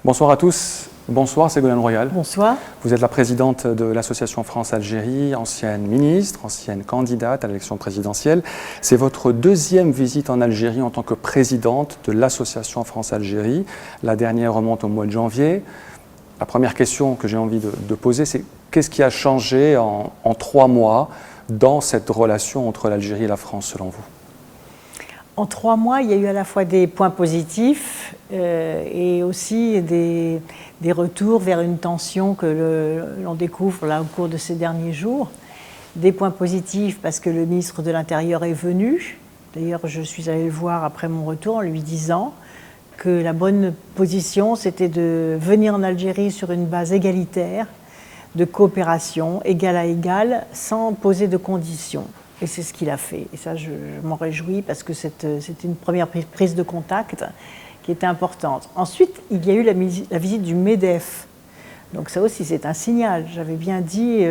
Bonsoir à tous. Bonsoir Ségolène Royal. Bonsoir. Vous êtes la présidente de l'association France-Algérie, ancienne ministre, ancienne candidate à l'élection présidentielle. C'est votre deuxième visite en Algérie en tant que présidente de l'association France-Algérie. La dernière remonte au mois de janvier. La première question que j'ai envie de poser, c'est qu'est-ce qui a changé en 3 mois dans cette relation entre l'Algérie et la France, selon vous? En 3 mois, il y a eu à la fois des points positifs et aussi des retours vers une tension que l'on découvre là au cours de ces derniers jours. Des points positifs parce que le ministre de l'Intérieur est venu. D'ailleurs, je suis allée le voir après mon retour en lui disant que la bonne position, c'était de venir en Algérie sur une base égalitaire, de coopération, égal à égal, sans poser de conditions. Et c'est ce qu'il a fait. Et ça, je m'en réjouis parce que c'était une première prise de contact qui était importante. Ensuite, il y a eu la visite du MEDEF. Donc ça aussi, c'est un signal. J'avais bien dit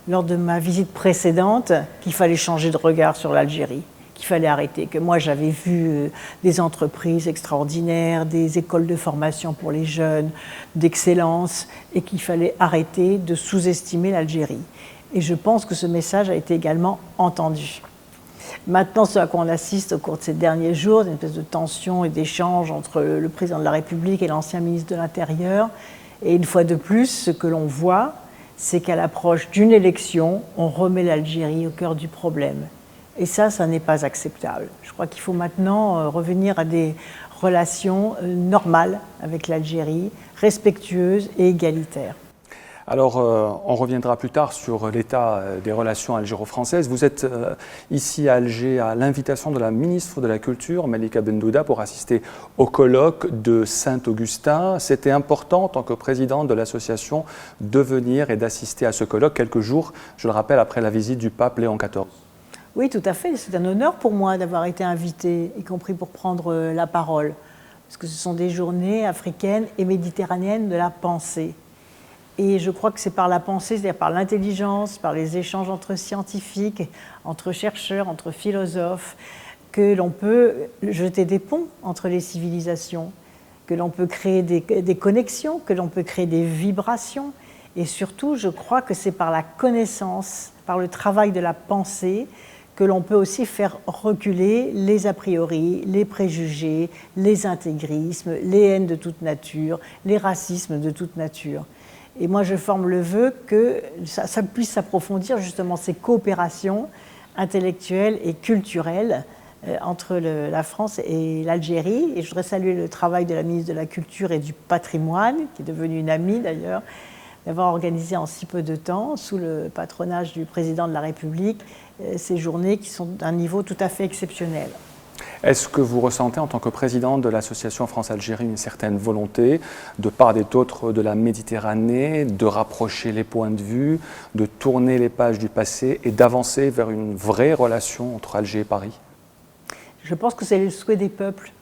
lors de ma visite précédente qu'il fallait changer de regard sur l'Algérie, qu'il fallait arrêter, que moi j'avais vu des entreprises extraordinaires, des écoles de formation pour les jeunes, d'excellence, et qu'il fallait arrêter de sous-estimer l'Algérie. Et je pense que ce message a été également entendu. Maintenant, ce à quoi on assiste au cours de ces derniers jours, une espèce de tension et d'échange entre le président de la République et l'ancien ministre de l'Intérieur. Et une fois de plus, ce que l'on voit, c'est qu'à l'approche d'une élection, on remet l'Algérie au cœur du problème. Et ça n'est pas acceptable. Je crois qu'il faut maintenant revenir à des relations normales avec l'Algérie, respectueuses et égalitaires. Alors, on reviendra plus tard sur l'état des relations algéro-françaises. Vous êtes ici à Alger à l'invitation de la ministre de la Culture, Malika Bendouda, pour assister au colloque de Saint-Augustin. C'était important, en tant que présidente de l'association, de venir et d'assister à ce colloque quelques jours, je le rappelle, après la visite du pape Léon XIV. Oui, tout à fait. C'est un honneur pour moi d'avoir été invitée, y compris pour prendre la parole. Parce que ce sont des journées africaines et méditerranéennes de la pensée. Et je crois que c'est par la pensée, c'est-à-dire par l'intelligence, par les échanges entre scientifiques, entre chercheurs, entre philosophes, que l'on peut jeter des ponts entre les civilisations, que l'on peut créer des connexions, que l'on peut créer des vibrations. Et surtout, je crois que c'est par la connaissance, par le travail de la pensée, que l'on peut aussi faire reculer les a priori, les préjugés, les intégrismes, les haines de toute nature, les racismes de toute nature. Et moi, je forme le vœu que ça puisse s'approfondir justement ces coopérations intellectuelles et culturelles entre la France et l'Algérie. Et je voudrais saluer le travail de la ministre de la Culture et du Patrimoine, qui est devenue une amie d'ailleurs, d'avoir organisé en si peu de temps, sous le patronage du président de la République, ces journées qui sont d'un niveau tout à fait exceptionnel. Est-ce que vous ressentez, en tant que présidente de l'association France-Algérie, une certaine volonté, de part et d'autre de la Méditerranée, de rapprocher les points de vue, de tourner les pages du passé et d'avancer vers une vraie relation entre Alger et Paris? Je pense que c'est le souhait des peuples.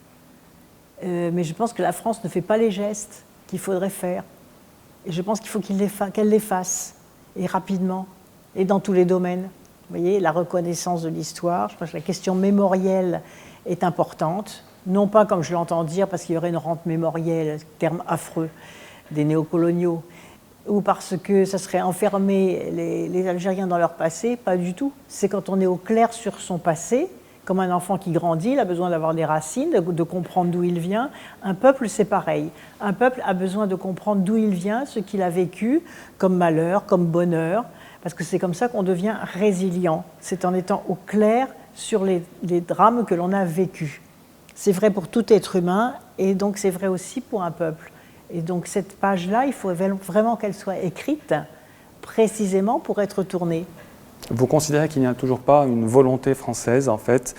Mais je pense que la France ne fait pas les gestes qu'il faudrait faire. Et je pense qu'il faut qu'elle les fasse, et rapidement, et dans tous les domaines. Vous voyez, la reconnaissance de l'histoire, je pense que la question mémorielle est importante, non pas comme je l'entends dire parce qu'il y aurait une rente mémorielle, terme affreux des néocoloniaux, ou parce que ça serait enfermer les Algériens dans leur passé, pas du tout. C'est quand on est au clair sur son passé, comme un enfant qui grandit, il a besoin d'avoir des racines, de comprendre d'où il vient. Un peuple, c'est pareil. Un peuple a besoin de comprendre d'où il vient, ce qu'il a vécu, comme malheur, comme bonheur, parce que c'est comme ça qu'on devient résilient. C'est en étant au clair sur les drames que l'on a vécus. C'est vrai pour tout être humain, et donc c'est vrai aussi pour un peuple. Et donc cette page-là, il faut vraiment qu'elle soit écrite précisément pour être tournée. Vous considérez qu'il n'y a toujours pas une volonté française, en fait,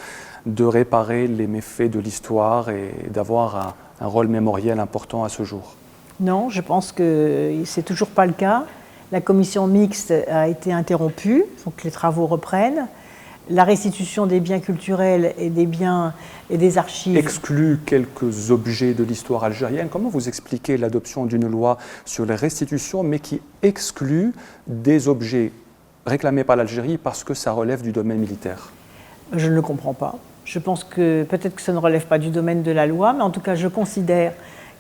de réparer les méfaits de l'histoire et d'avoir un rôle mémoriel important à ce jour? Non, je pense que c'est toujours pas le cas. La commission mixte a été interrompue, donc les travaux reprennent. La restitution des biens culturels et des biens et des archives exclut quelques objets de l'histoire algérienne. Comment vous expliquez l'adoption d'une loi sur les restitutions, mais qui exclut des objets réclamés par l'Algérie parce que ça relève du domaine militaire? Je ne le comprends pas. Je pense que peut-être que ça ne relève pas du domaine de la loi, mais en tout cas, je considère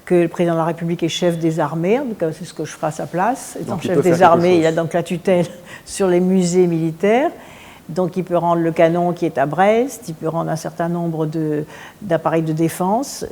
que le président de la République est chef des armées, en tout cas c'est ce que je ferai à sa place. Étant Donc, chef des armées, il a donc la tutelle sur les musées militaires. Donc il peut rendre le canon qui est à Brest, il peut rendre un certain nombre d'appareils de défense,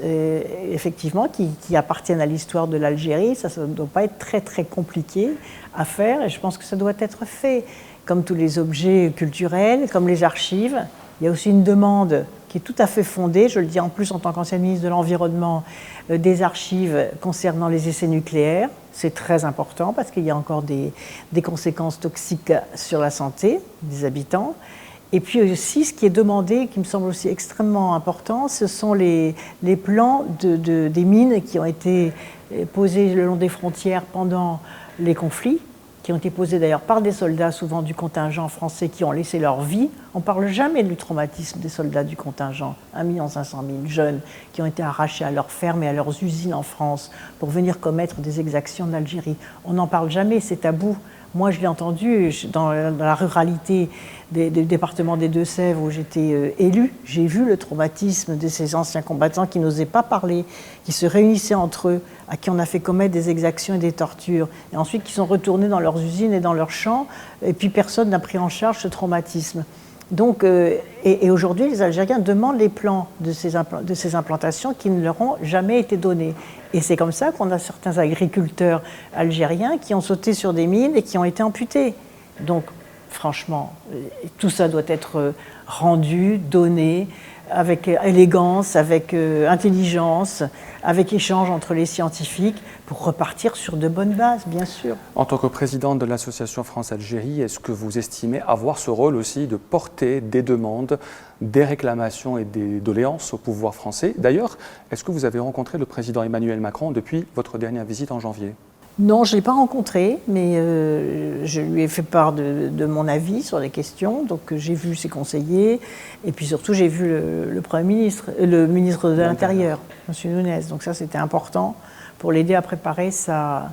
effectivement, qui appartiennent à l'histoire de l'Algérie. Ça ne doit pas être très très compliqué à faire, et je pense que ça doit être fait. Comme tous les objets culturels, comme les archives, il y a aussi une demande qui est tout à fait fondée, je le dis en plus en tant qu'ancienne ministre de l'Environnement, des archives concernant les essais nucléaires. C'est très important parce qu'il y a encore des conséquences toxiques sur la santé des habitants. Et puis aussi, ce qui est demandé, qui me semble aussi extrêmement important, ce sont les plans des mines qui ont été posées le long des frontières pendant les conflits, qui ont été posés d'ailleurs par des soldats, souvent du contingent français, qui ont laissé leur vie. On ne parle jamais du traumatisme des soldats du contingent, 1 500 000 jeunes qui ont été arrachés à leurs fermes et à leurs usines en France pour venir commettre des exactions en Algérie. On n'en parle jamais, c'est tabou. Moi, je l'ai entendu dans la ruralité des départements des Deux-Sèvres où j'étais élue. J'ai vu le traumatisme de ces anciens combattants qui n'osaient pas parler, qui se réunissaient entre eux, à qui on a fait commettre des exactions et des tortures, et ensuite qui sont retournés dans leurs usines et dans leurs champs, et puis personne n'a pris en charge ce traumatisme. Donc, et aujourd'hui, les Algériens demandent les plans de ces implantations qui ne leur ont jamais été donnés. Et c'est comme ça qu'on a certains agriculteurs algériens qui ont sauté sur des mines et qui ont été amputés. Donc, franchement, tout ça doit être rendu, donné, avec élégance, avec intelligence, avec échange entre les scientifiques, pour repartir sur de bonnes bases, bien sûr. En tant que présidente de l'association France-Algérie, est-ce que vous estimez avoir ce rôle aussi de porter des demandes, des réclamations et des doléances au pouvoir français? D'ailleurs, est-ce que vous avez rencontré le président Emmanuel Macron depuis votre dernière visite en janvier? Non, je ne l'ai pas rencontré, mais je lui ai fait part de mon avis sur les questions. Donc j'ai vu ses conseillers, et puis surtout j'ai vu le Premier ministre, le ministre de l'Intérieur, M. Nunez. Donc ça, c'était important pour l'aider à préparer sa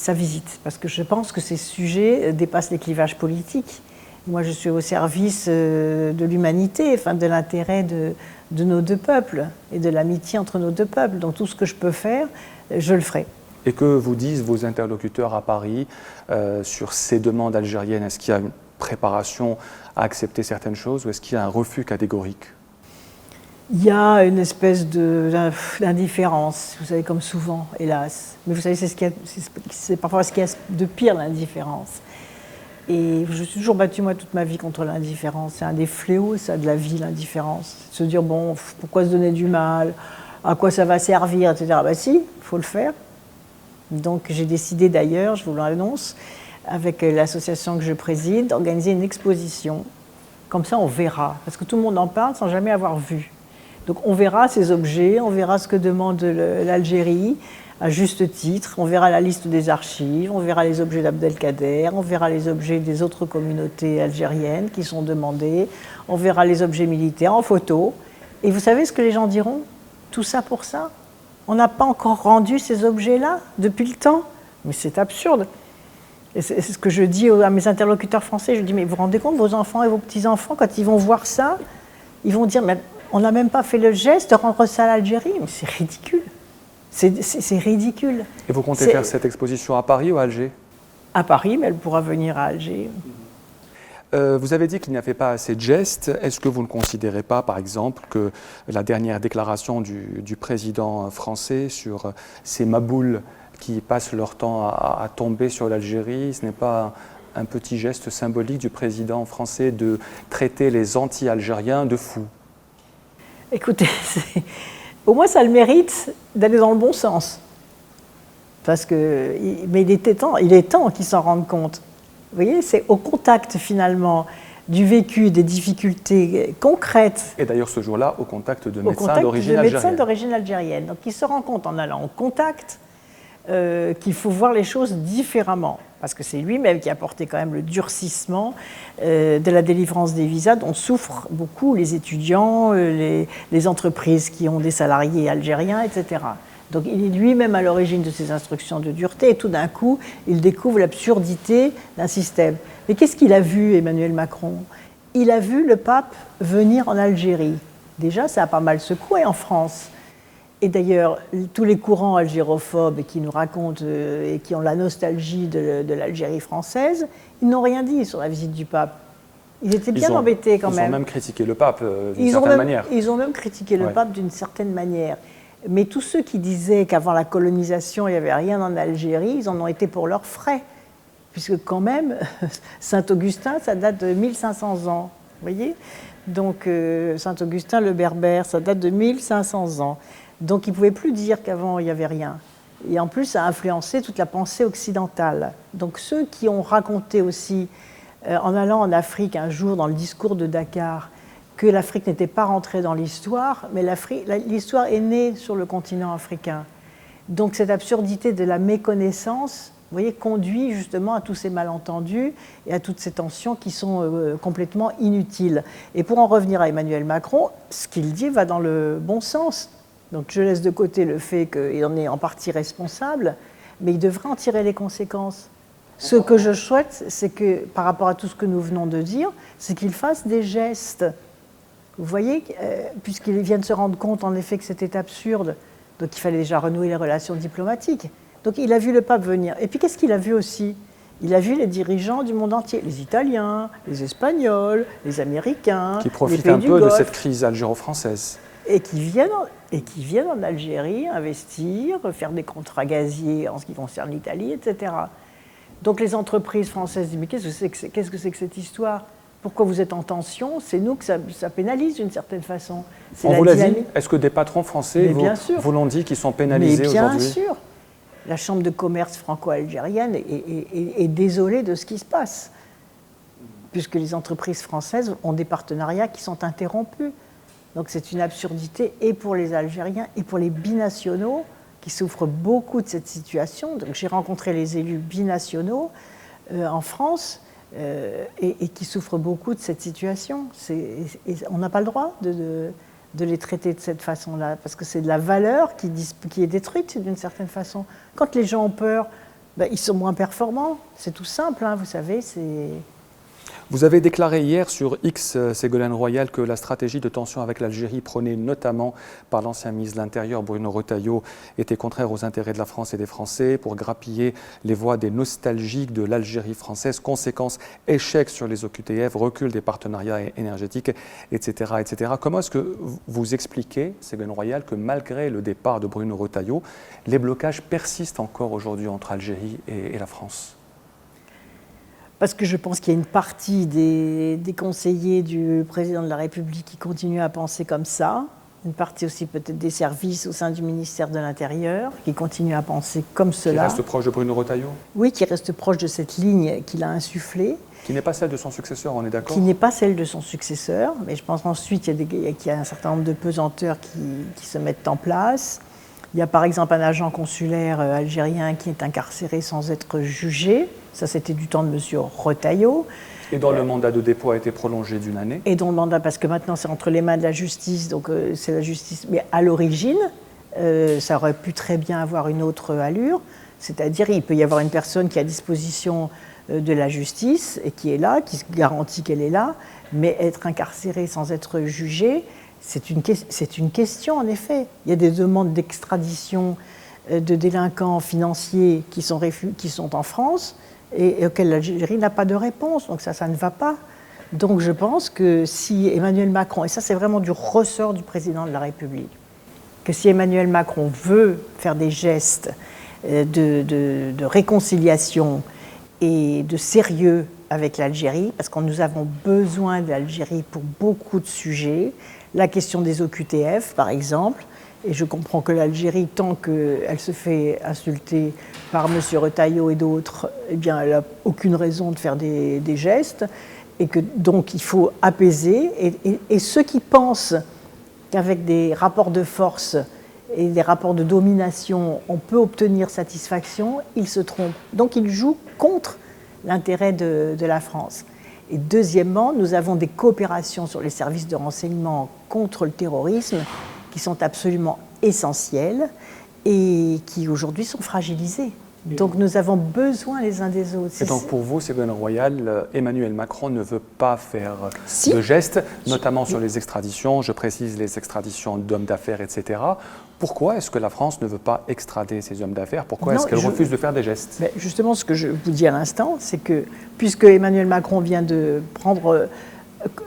visite. Parce que je pense que ces sujets dépassent les clivages politiques. Moi, je suis au service de l'humanité, enfin, de l'intérêt de nos deux peuples et de l'amitié entre nos deux peuples. Donc tout ce que je peux faire, je le ferai. Et que vous disent vos interlocuteurs à Paris sur ces demandes algériennes? Est-ce qu'il y a une préparation à accepter certaines choses ou est-ce qu'il y a un refus catégorique? Il y a une espèce d'indifférence, vous savez, comme souvent, hélas. Mais vous savez, c'est parfois ce qu'il y a de pire, l'indifférence. Et je suis toujours battue, moi, toute ma vie contre l'indifférence. C'est un des fléaux, ça, de la vie, l'indifférence. Se dire, bon, pourquoi se donner du mal? À quoi ça va servir, etc. Ben si, il faut le faire. Donc j'ai décidé d'ailleurs, je vous l'annonce, avec l'association que je préside, d'organiser une exposition. Comme ça, on verra. Parce que tout le monde en parle sans jamais avoir vu. Donc on verra ces objets, on verra ce que demande l'Algérie, à juste titre. On verra la liste des archives, on verra les objets d'Abdelkader, on verra les objets des autres communautés algériennes qui sont demandés, on verra les objets militaires en photo. Et vous savez ce que les gens diront? Tout ça pour ça? On n'a pas encore rendu ces objets-là depuis le temps? Mais c'est absurde. Et c'est ce que je dis à mes interlocuteurs français. Je dis, mais vous vous rendez compte, vos enfants et vos petits-enfants, quand ils vont voir ça, ils vont dire, mais on n'a même pas fait le geste de rendre ça à l'Algérie. Mais c'est ridicule. C'est ridicule. Et vous comptez faire cette exposition à Paris ou à Alger? À Paris, mais elle pourra venir à Alger. Vous avez dit qu'il n'y avait pas assez de gestes. Est-ce que vous ne considérez pas, par exemple, que la dernière déclaration du président français sur ces maboules qui passent leur temps à tomber sur l'Algérie, ce n'est pas un petit geste symbolique du président français de traiter les anti-algériens de fous? Écoutez, au moins ça a le mérite d'aller dans le bon sens. Mais il est temps qu'ils s'en rendent compte. Vous voyez, c'est au contact finalement du vécu, des difficultés concrètes. Et d'ailleurs ce jour-là, au contact de médecins d'origine algérienne. Donc il se rend compte en allant au contact qu'il faut voir les choses différemment. Parce que c'est lui-même qui a porté quand même le durcissement de la délivrance des visas dont souffrent beaucoup les étudiants, les entreprises qui ont des salariés algériens, etc. Donc il est lui-même à l'origine de ces instructions de dureté et tout d'un coup, il découvre l'absurdité d'un système. Mais qu'est-ce qu'il a vu, Emmanuel Macron? Il a vu le pape venir en Algérie. Déjà, ça a pas mal secoué en France. Et d'ailleurs, tous les courants algérophobes qui nous racontent et qui ont la nostalgie de l'Algérie française, ils n'ont rien dit sur la visite du pape. Ils étaient bien embêtés quand même. Ils ont même critiqué le pape d'une certaine manière. Ils ont même critiqué le pape d'une certaine manière. Mais tous ceux qui disaient qu'avant la colonisation, il n'y avait rien en Algérie, ils en ont été pour leurs frais. Puisque quand même, Saint-Augustin, ça date de 1500 ans. Vous voyez ? Donc Saint-Augustin le Berbère, ça date de 1500 ans. Donc ils ne pouvaient plus dire qu'avant il n'y avait rien. Et en plus, ça a influencé toute la pensée occidentale. Donc ceux qui ont raconté aussi, en allant en Afrique un jour dans le discours de Dakar, que l'Afrique n'était pas rentrée dans l'histoire, mais l'histoire est née sur le continent africain. Donc cette absurdité de la méconnaissance, vous voyez, conduit justement à tous ces malentendus et à toutes ces tensions qui sont complètement inutiles. Et pour en revenir à Emmanuel Macron, ce qu'il dit va dans le bon sens. Donc je laisse de côté le fait qu'il en est en partie responsable, mais il devrait en tirer les conséquences. Ce que je souhaite, c'est que, par rapport à tout ce que nous venons de dire, c'est qu'il fasse des gestes. Vous voyez, puisqu'il vient de se rendre compte en effet que c'était absurde, donc il fallait déjà renouer les relations diplomatiques. Donc il a vu le pape venir. Et puis qu'est-ce qu'il a vu aussi ? Il a vu les dirigeants du monde entier, les Italiens, les Espagnols, les Américains, qui profitent les pays un du peu Golfe, de cette crise algéro-française. et qui viennent en Algérie investir, faire des contrats gaziers en ce qui concerne l'Italie, etc. Donc les entreprises françaises disent « Mais qu'est-ce que c'est que cette histoire ? Pourquoi vous êtes en tension ? C'est nous que ça pénalise d'une certaine façon. » On vous l'a dit ? Est-ce que des patrons français vous l'ont dit qu'ils sont pénalisés aujourd'hui ? Bien sûr. La Chambre de commerce franco-algérienne est désolée de ce qui se passe, puisque les entreprises françaises ont des partenariats qui sont interrompus. Donc c'est une absurdité et pour les Algériens et pour les binationaux qui souffrent beaucoup de cette situation. Donc j'ai rencontré les élus binationaux en France et qui souffrent beaucoup de cette situation. On n'a pas le droit de les traiter de cette façon-là, parce que c'est de la valeur qui est détruite d'une certaine façon. Quand les gens ont peur, ils sont moins performants. C'est tout simple, hein, vous savez, c'est... Vous avez déclaré hier sur X, Ségolène Royal, que la stratégie de tension avec l'Algérie prônée notamment par l'ancien ministre de l'Intérieur, Bruno Retailleau, était contraire aux intérêts de la France et des Français pour grappiller les voix des nostalgiques de l'Algérie française. Conséquence, échec sur les OQTF, recul des partenariats énergétiques, etc. etc. Comment est-ce que vous expliquez, Ségolène Royal, que malgré le départ de Bruno Retailleau, les blocages persistent encore aujourd'hui entre Algérie et la France ? Parce que je pense qu'il y a une partie des conseillers du président de la République qui continuent à penser comme ça, une partie aussi peut-être des services au sein du ministère de l'Intérieur qui continuent à penser comme cela. Qui reste proche de Bruno Retailleau ? Oui, qui reste proche de cette ligne qu'il a insufflée. Qui n'est pas celle de son successeur, on est d'accord ? Qui n'est pas celle de son successeur, mais je pense ensuite qu'il y a un certain nombre de pesanteurs qui se mettent en place. Il y a par exemple un agent consulaire algérien qui est incarcéré sans être jugé. Ça, c'était du temps de M. Retailleau. Et dont le mandat de dépôt a été prolongé d'une année. Et dont le mandat, parce que maintenant c'est entre les mains de la justice, donc c'est la justice. Mais à l'origine, ça aurait pu très bien avoir une autre allure. C'est-à-dire, il peut y avoir une personne qui est à disposition de la justice et qui est là, qui garantit qu'elle est là, mais être incarcéré sans être jugé, c'est une question en effet. Il y a des demandes d'extradition de délinquants financiers qui sont en France et auxquels l'Algérie n'a pas de réponse. Donc ça ne va pas. Donc je pense que si Emmanuel Macron, et ça c'est vraiment du ressort du président de la République, que si Emmanuel Macron veut faire des gestes de réconciliation et de sérieux avec l'Algérie, parce que nous avons besoin de l'Algérie pour beaucoup de sujets, la question des OQTF par exemple, et je comprends que l'Algérie, tant qu'elle se fait insulter par M. Retailleau et d'autres, eh bien, elle n'a aucune raison de faire des gestes, et que donc il faut apaiser. Et ceux qui pensent qu'avec des rapports de force et des rapports de domination, on peut obtenir satisfaction, ils se trompent. Donc ils jouent contre l'intérêt de la France. Et deuxièmement, nous avons des coopérations sur les services de renseignement contre le terrorisme qui sont absolument essentielles et qui aujourd'hui sont fragilisées. Donc nous avons besoin les uns des autres. Et donc pour vous, Ségolène Royal, Emmanuel Macron ne veut pas faire de gestes, notamment sur les extraditions, je précise les extraditions d'hommes d'affaires, etc., Pourquoi est-ce que la France ne veut pas extrader ces hommes d'affaires? Pourquoi est-ce qu'elle refuse de faire des gestes? Mais justement, ce que je vous dis à l'instant, c'est que puisque Emmanuel Macron vient de prendre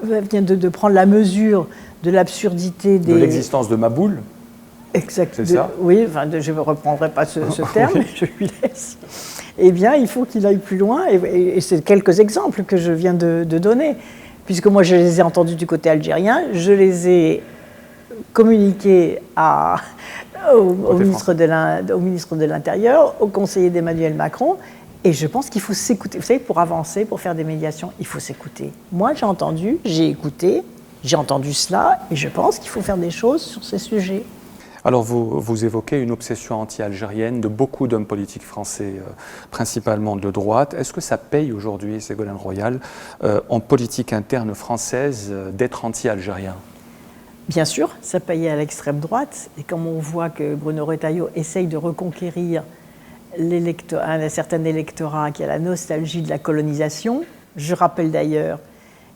la mesure de l'absurdité de l'existence de Maboul. Exact. C'est ça? Oui, enfin, je ne reprendrai pas ce terme, oui. Je lui laisse. Eh bien, il faut qu'il aille plus loin, et c'est quelques exemples que je viens de donner, puisque moi je les ai entendus du côté algérien, je les ai communiqués au ministre de l'Intérieur, au conseiller d'Emmanuel Macron, et je pense qu'il faut s'écouter. Vous savez, pour avancer, pour faire des médiations, il faut s'écouter. Moi, j'ai entendu, j'ai écouté, j'ai entendu cela, et je pense qu'il faut faire des choses sur ces sujets. Alors vous évoquez une obsession anti-algérienne de beaucoup d'hommes politiques français, principalement de droite. Est-ce que ça paye aujourd'hui, Ségolène Royal, en politique interne française, d'être anti-algérien? Bien sûr, ça payait à l'extrême droite. Et comme on voit que Bruno Retailleau essaye de reconquérir un certain électorat qui a la nostalgie de la colonisation, je rappelle d'ailleurs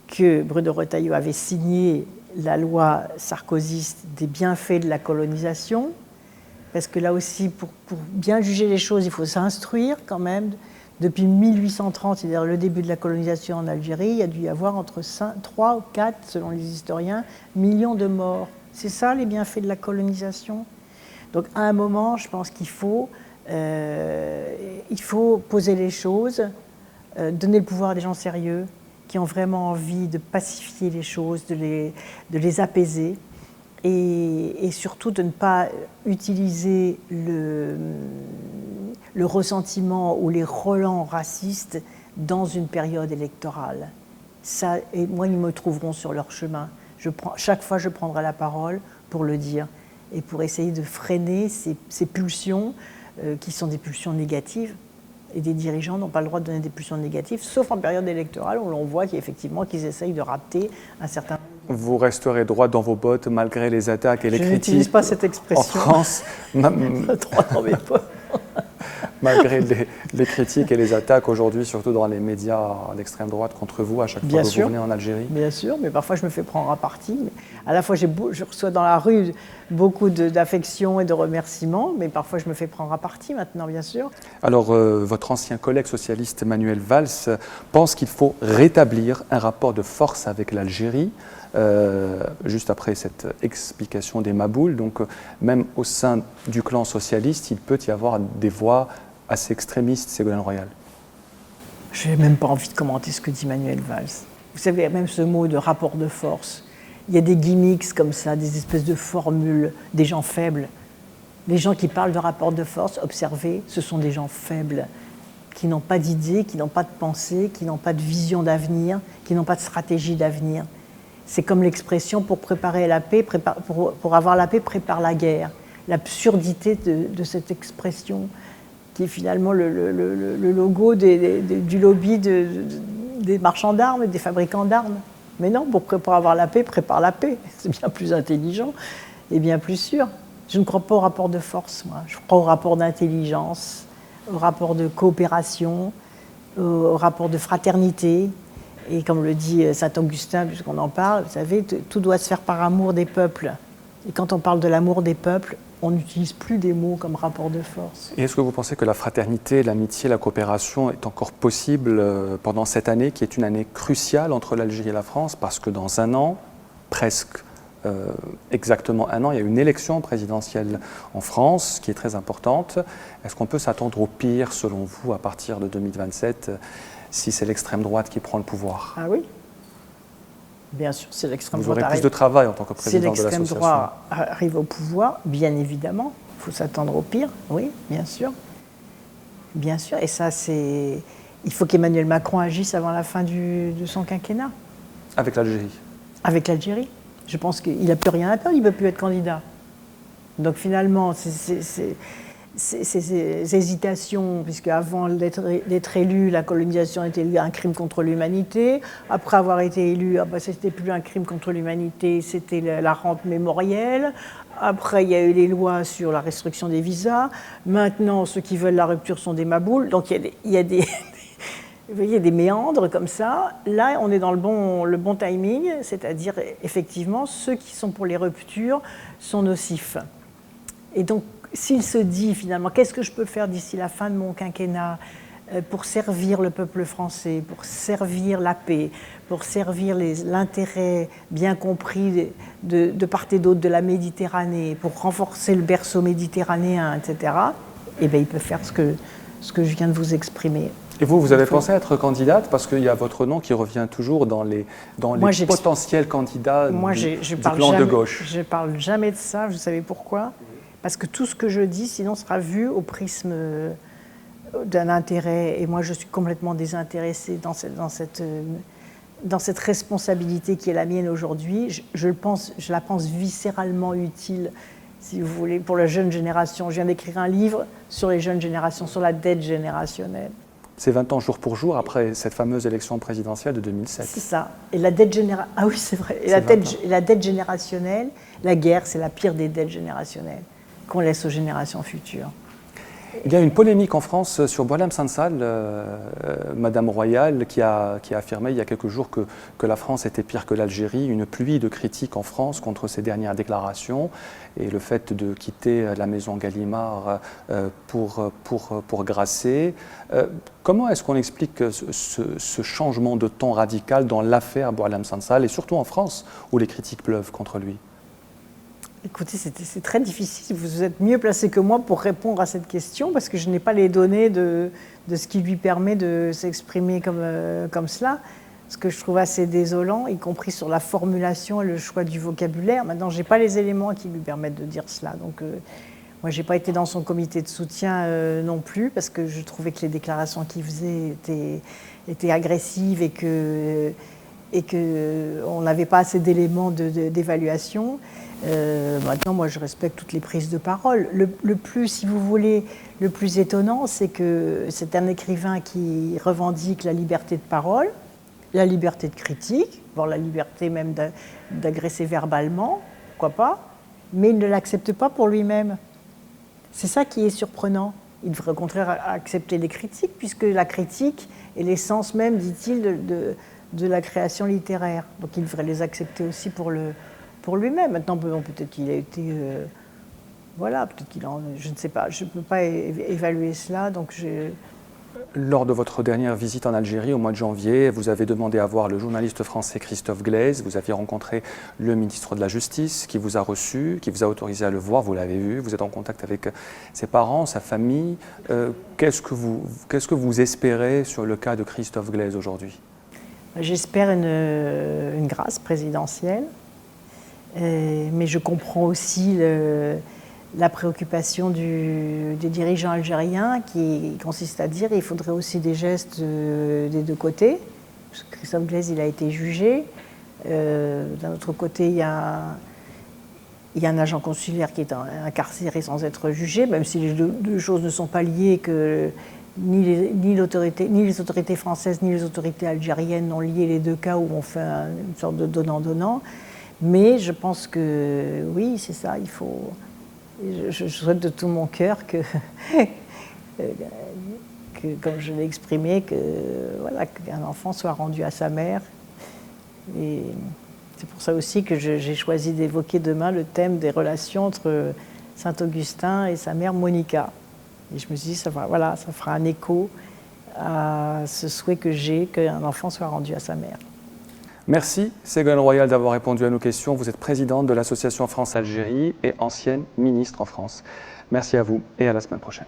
que Bruno Retailleau avait signé la loi sarkozyste des bienfaits de la colonisation, parce que là aussi, pour bien juger les choses, il faut s'instruire quand même. Depuis 1830, c'est-à-dire le début de la colonisation en Algérie, il y a dû y avoir entre 3 ou 4, selon les historiens, millions de morts. C'est ça les bienfaits de la colonisation. Donc à un moment, je pense qu'il faut poser les choses, donner le pouvoir à des gens sérieux, qui ont vraiment envie de pacifier les choses, de les apaiser, et surtout de ne pas utiliser le ressentiment ou les relents racistes dans une période électorale. Ça, et moi, ils me trouveront sur leur chemin. Chaque fois, je prendrai la parole pour le dire et pour essayer de freiner ces pulsions qui sont des pulsions négatives. Et des dirigeants n'ont pas le droit de donner des pulsions négatives, sauf en période électorale où l'on voit qu'effectivement qu'ils essayent de rapter un certain... Vous resterez droit dans vos bottes malgré les attaques et les critiques. Je n'utilise pas cette expression. En France, droit dans mes bottes. Malgré les critiques et les attaques aujourd'hui, surtout dans les médias d'extrême droite contre vous, à chaque fois que vous venez en Algérie. Bien sûr, mais parfois je me fais prendre à partie. À la fois, je reçois dans la rue beaucoup d'affection et de remerciements, mais parfois je me fais prendre à partie maintenant, bien sûr. Alors, votre ancien collègue socialiste Manuel Valls pense qu'il faut rétablir un rapport de force avec l'Algérie, juste après cette explication des Mabouls. Donc, même au sein du clan socialiste, il peut y avoir des voix assez extrémistes, Ségolène Royal. Je n'ai même pas envie de commenter ce que dit Manuel Valls. Vous savez, même ce mot de rapport de force, il y a des gimmicks comme ça, des espèces de formules, des gens faibles. Les gens qui parlent de rapport de force, observez, ce sont des gens faibles, qui n'ont pas d'idées, qui n'ont pas de pensée, qui n'ont pas de vision d'avenir, qui n'ont pas de stratégie d'avenir. C'est comme l'expression pour préparer la paix, pour avoir la paix, prépare la guerre. L'absurdité de cette expression, qui est finalement le logo du lobby des marchands d'armes et des fabricants d'armes. Mais non, pour avoir la paix, prépare la paix. C'est bien plus intelligent et bien plus sûr. Je ne crois pas au rapport de force, moi. Je crois au rapport d'intelligence, au rapport de coopération, au rapport de fraternité. Et comme le dit Saint-Augustin, puisqu'on en parle, vous savez, tout doit se faire par amour des peuples. Et quand on parle de l'amour des peuples, on n'utilise plus des mots comme rapport de force. Et est-ce que vous pensez que la fraternité, l'amitié, la coopération est encore possible pendant cette année, qui est une année cruciale entre l'Algérie et la France, parce que dans un an, presque exactement un an, il y a une élection présidentielle en France qui est très importante. Est-ce qu'on peut s'attendre au pire, selon vous, à partir de 2027, si c'est l'extrême droite qui prend le pouvoir? Ah oui. Bien sûr, c'est l'extrême droite. Vous aurez plus de travail en tant que président de l'association. Si l'extrême droite arrive au pouvoir, bien évidemment, il faut s'attendre au pire, oui, bien sûr. Bien sûr, et ça, c'est... Il faut qu'Emmanuel Macron agisse avant la fin de son quinquennat. Avec l'Algérie? Avec l'Algérie. Je pense qu'il n'a plus rien à perdre, il ne peut plus être candidat. Donc finalement, ces hésitations, puisque avant d'être élu, la colonisation était un crime contre l'humanité. Après avoir été élu, c'était plus un crime contre l'humanité, c'était la rente mémorielle. Après, il y a eu les lois sur la restriction des visas. Maintenant, ceux qui veulent la rupture sont des maboules. Donc il y a des vous voyez, des méandres comme ça. Là, on est dans le bon timing, c'est-à-dire, effectivement, ceux qui sont pour les ruptures sont nocifs. Et donc, s'il se dit finalement, qu'est-ce que je peux faire d'ici la fin de mon quinquennat pour servir le peuple français, pour servir la paix, pour servir l'intérêt bien compris de part et d'autre de la Méditerranée, pour renforcer le berceau méditerranéen, etc., eh bien, il peut faire ce que je viens de vous exprimer. Et vous avez pensé à être candidate parce qu'il y a votre nom qui revient toujours dans les potentiels candidats du plan de gauche. Je ne parle jamais de ça, vous savez pourquoi? Parce que tout ce que je dis, sinon, sera vu au prisme d'un intérêt. Et moi, je suis complètement désintéressée dans cette responsabilité qui est la mienne aujourd'hui. Je la pense viscéralement utile, si vous voulez, pour la jeune génération. Je viens d'écrire un livre sur les jeunes générations, sur la dette générationnelle. C'est 20 ans jour pour jour après cette fameuse élection présidentielle de 2007. C'est ça. Et la dette générationnelle... Ah oui, c'est vrai. Et la dette générationnelle, la guerre, c'est la pire des dettes générationnelles qu'on laisse aux générations futures. Il y a une polémique en France sur Boualem Sansal, Madame Royal, qui a affirmé il y a quelques jours que la France était pire que l'Algérie. Une pluie de critiques en France contre ses dernières déclarations et le fait de quitter la maison Gallimard pour Grasset. Comment est-ce qu'on explique ce changement de ton radical dans l'affaire Boualem Sansal et surtout en France où les critiques pleuvent contre lui? Écoutez, c'est très difficile. Vous êtes mieux placé que moi pour répondre à cette question parce que je n'ai pas les données de ce qui lui permet de s'exprimer comme cela. Ce que je trouve assez désolant, y compris sur la formulation et le choix du vocabulaire. Maintenant, je n'ai pas les éléments qui lui permettent de dire cela. Donc, moi, je n'ai pas été dans son comité de soutien non plus parce que je trouvais que les déclarations qu'il faisait étaient agressives et qu'on n'avait pas assez d'éléments d'évaluation. Maintenant, moi, je respecte toutes les prises de parole. Le plus, si vous voulez, le plus étonnant, c'est que c'est un écrivain qui revendique la liberté de parole, la liberté de critique, voire la liberté même d'agresser verbalement, pourquoi pas, mais il ne l'accepte pas pour lui-même. C'est ça qui est surprenant. Il devrait au contraire accepter les critiques, puisque la critique est l'essence même, dit-il, de la création littéraire. Donc il devrait les accepter aussi pour lui-même. Maintenant, peut-être qu'il a été... voilà, peut-être qu'il en... Je ne sais pas, je ne peux pas évaluer cela, donc Lors de votre dernière visite en Algérie, au mois de janvier, vous avez demandé à voir le journaliste français Christophe Glaise. Vous aviez rencontré le ministre de la Justice qui vous a reçu, qui vous a autorisé à le voir. Vous l'avez vu, vous êtes en contact avec ses parents, sa famille. Qu'est-ce que vous espérez sur le cas de Christophe Glaise aujourd'hui? J'espère une grâce présidentielle. Mais je comprends aussi la préoccupation des dirigeants algériens qui consiste à dire qu'il faudrait aussi des gestes des deux côtés. Parce que Christophe Glaise, il a été jugé. D'un autre côté, il y a un agent consulaire qui est incarcéré sans être jugé, même si les deux choses ne sont pas liées, que ni les autorités françaises ni les autorités algériennes n'ont lié les deux cas où on fait une sorte de donnant-donnant. Mais je pense que oui, c'est ça, il faut... Je souhaite de tout mon cœur que comme je l'ai exprimé, voilà, qu'un enfant soit rendu à sa mère. Et c'est pour ça aussi que j'ai choisi d'évoquer demain le thème des relations entre Saint-Augustin et sa mère Monica. Et je me suis dit, ça fera un écho à ce souhait que j'ai qu'un enfant soit rendu à sa mère. Merci Ségolène Royal d'avoir répondu à nos questions. Vous êtes présidente de l'association France-Algérie et ancienne ministre en France. Merci à vous et à la semaine prochaine.